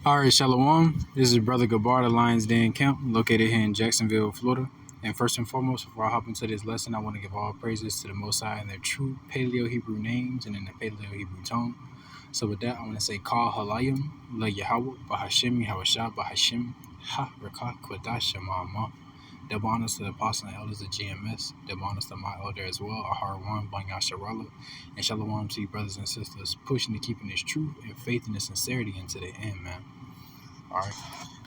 All right, Shalom. This is Brother Gabar, the Lions Den Camp, located here in Jacksonville, Florida. And first and foremost, before I hop into this lesson, I want to give all praises to the Most High in their true Paleo Hebrew names and in the Paleo Hebrew tongue. So with that, I want to say, Kal Halayim, La Yahweh, Bahashim, Yahweh, Bahashim, Ha, Rakah, Kwadash, Shema, Double honors to the apostles and elders of GMS. Double honors to my elder as well, Ahar One, Banya Sharala. And Shalom to you, brothers and sisters, pushing to keeping this truth and faith and the sincerity into the end, man. All right.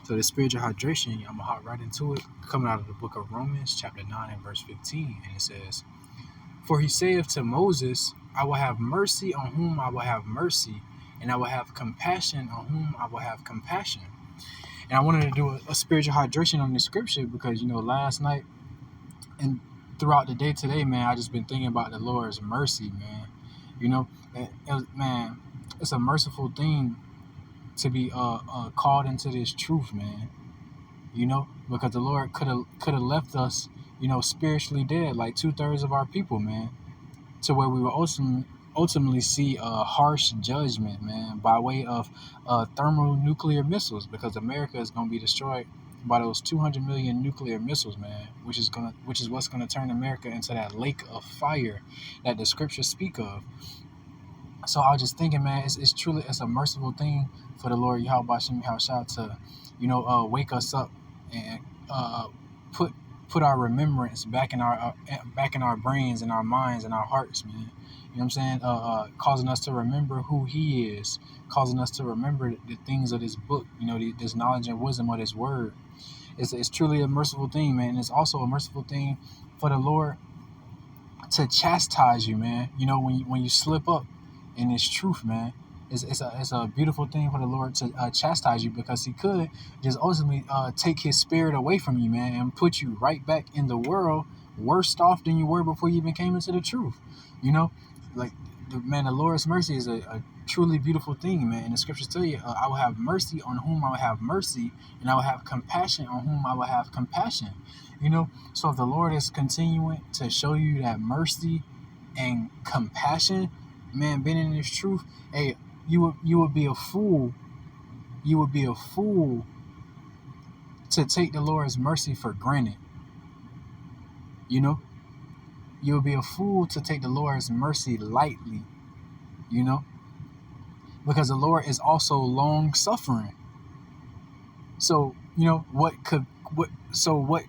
So the spiritual hydration, I'm going to hop right into it. Coming out of the book of Romans, chapter 9 and verse 15. And it says, For he saith to Moses, I will have mercy on whom I will have mercy, and I will have compassion on whom I will have compassion. And I wanted to do a spiritual hydration on this scripture because, last night and throughout the day today, man, I just been thinking about the Lord's mercy, man. Man, it's a merciful thing to be called into this truth, man. Because the Lord could have left us, spiritually dead, like 2/3 of our people, man, to where we will ultimately see a harsh judgment, man, by way of thermonuclear missiles, because America is going to be destroyed by those 200 million nuclear missiles, man, which is what's gonna turn America into that lake of fire that the scriptures speak of. So I was just thinking, man, it's truly a merciful thing for the Lord Yahweh Shem Yahushua to, wake us up and put our remembrance back in our brains and our minds and our hearts, man. You know what I'm saying? Causing us to remember who He is, causing us to remember the things of this book, this knowledge and wisdom of this word. It's truly a merciful thing, man. And it's also a merciful thing for the Lord to chastise you, man. When you slip up in this truth, man. It's a beautiful thing for the Lord to chastise you, because He could just ultimately take His spirit away from you, man, and put you right back in the world worse off than you were before you even came into the truth. The Lord's mercy is a truly beautiful thing, man. And the scriptures tell you, I will have mercy on whom I will have mercy, and I will have compassion on whom I will have compassion. So if the Lord is continuing to show you that mercy and compassion, man, being in this truth, hey, you would be a fool. You would be a fool to take the Lord's mercy for granted. You would be a fool to take the Lord's mercy lightly. Because the Lord is also long suffering. So what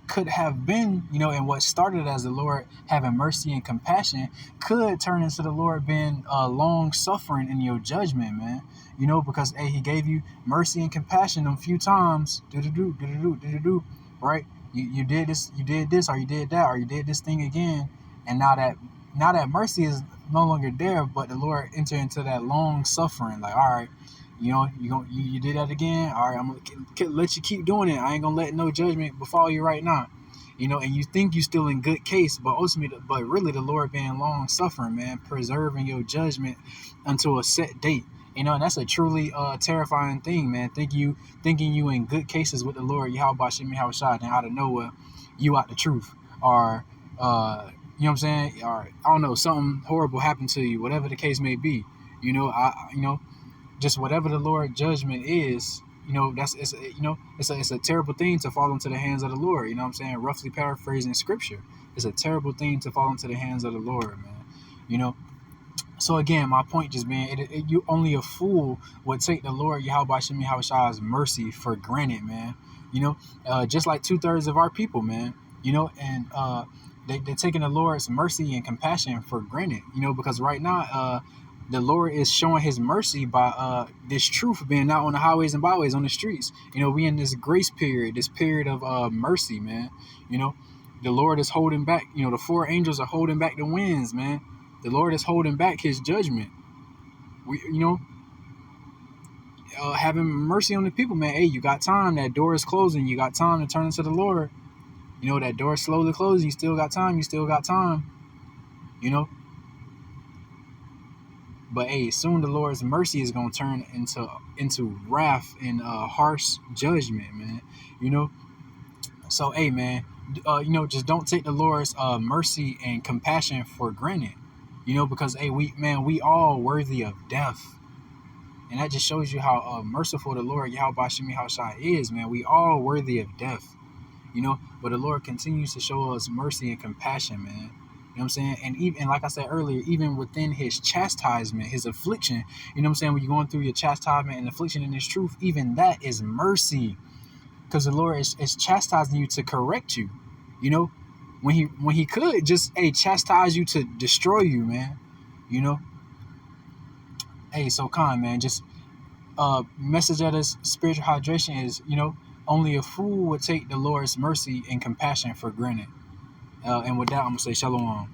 could have been, and what started as the Lord having mercy and compassion could turn into the Lord being long suffering in your judgment, man. Because He gave you mercy and compassion a few times, right? You did this, or you did that, or you did this thing again, and now that mercy is no longer there, but the Lord entered into that long suffering, like, all right, you did that again. All right, I'm gonna let you keep doing it. I ain't gonna let no judgment befall you right now. And you think you're still in good case, but really the Lord being long suffering, man, preserving your judgment until a set date. And that's a truly terrifying thing, man. Thinking you in good cases with the Lord Yahweh Shem Yahushua, and out of nowhere you out the truth, or you know what I'm saying, or I don't know, something horrible happened to you, whatever the case may be. Just whatever the Lord judgment is, it's a terrible thing to fall into the hands of the Lord. You know what I'm saying? Roughly paraphrasing scripture, it's a terrible thing to fall into the hands of the Lord, man. So again, my point just being, you only a fool would take the Lord Yahweh Shem Yahushua's mercy for granted, man. Just like 2/3 of our people, man. And they're taking the Lord's mercy and compassion for granted. Because right now, the Lord is showing His mercy by this truth being out on the highways and byways, on the streets. We in this grace period, this period of mercy, man. The Lord is holding back. The 4 angels are holding back the winds, man. The Lord is holding back His judgment. Having mercy on the people, man. Hey, you got time. That door is closing. You got time to turn into the Lord. That door is slowly closing. You still got time. But hey, soon the Lord's mercy is gonna turn into wrath and harsh judgment, man. So hey, man, just don't take the Lord's mercy and compassion for granted. Because hey, we all worthy of death. And that just shows you how merciful the Lord Yahweh Shemi Hashai is, man. We all worthy of death, you know, but the Lord continues to show us mercy and compassion, man. You know what I'm saying? And even like I said earlier, even within his chastisement, his affliction, you know what I'm saying? When you're going through your chastisement and affliction in his truth, even that is mercy. Because the Lord is chastising you to correct you. You know, when he could just chastise you to destroy you, man. You know? So Khan, man, just message of this spiritual hydration is, you know, only a fool would take the Lord's mercy and compassion for granted. And with that, I'm gonna say shalom.